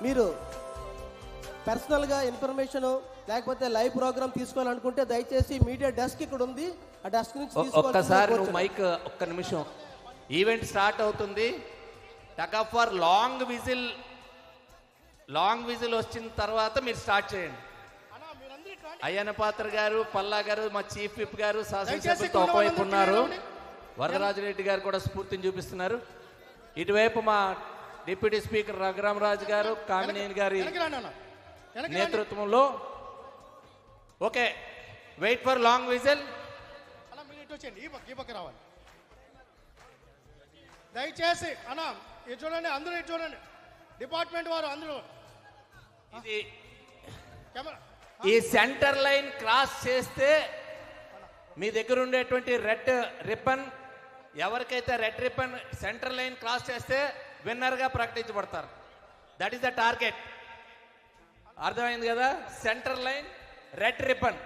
మీరు పర్సనల్గా ఇన్ఫర్మేషన్ లేకపోతే లైవ్ ప్రోగ్రామ్ తీసుకోవాలనుకుంటే దయచేసి మీడియా డెస్క్ ఇక్కడ ఉంది, ఆ డెస్క్ నుంచి ఒక్కసారి నువ్వు మైక్ ఒక్క నిమిషం. ఈవెంట్ స్టార్ట్ అవుతుంది. Tug of for long whistle వచ్చిన తర్వాత మీరు స్టార్ట్ చేయండి. అయ్యన్న పాత్ర గారు, పల్లా గారు, మా చీఫ్ విప్ గారు, శాసనసభ్యులతో ఒకవైపు ఉన్నారు. వరదరాజరెడ్డి గారు కూడా స్ఫూర్తిని చూపిస్తున్నారు. ఇటువైపు మా డిప్యూటీ స్పీకర్ రఘురామరాజు గారు, కామినేని గారి నేతృత్వంలో. Okay, wait for long whistle. దయచేసి అన్న ఇది చూడండి, అందరూ ఇది చూడండి, డిపార్ట్మెంట్ వారు అందరూ. ఇది ఈ సెంటర్ లైన్ క్రాస్ చేస్తే మీ దగ్గర ఉండేటువంటి రెడ్ రిబ్బన్, ఎవరికైతే red ribbon centre line cross చేస్తే విన్నర్గా ప్రకటించబడతారు. That is the target. అర్థమైంది కదా? Centre line red ribbon.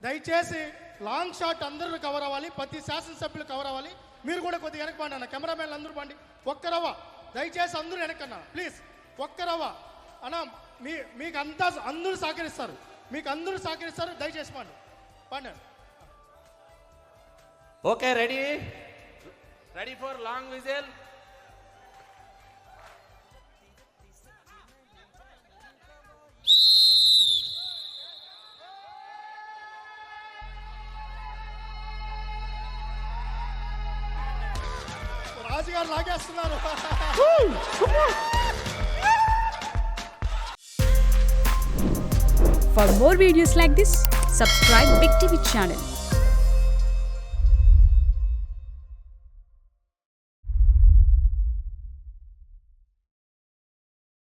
దయచేసి లాంగ్ షాట్ అందరూ కవర్ అవ్వాలి, ప్రతి శాసనసభ్యులు కవర్ అవ్వాలి. మీరు కూడా కొద్దిగా వెనక్కి పండి అన్న, కెమెరామెన్లు అందరూ పండి. ఒక్క రవ్వ దయచేసి అందరూ వెనక్కన్నా ప్లీజ్, ఒక్క రవ్వ అన్న. మీకు అంతా అందరూ సహకరిస్తారు, దయచేసి పండి పండి. Okay, ready for long whistle. రాజుగారు లాగేస్తున్నారు. For more videos like this, subscribe Big TV channel.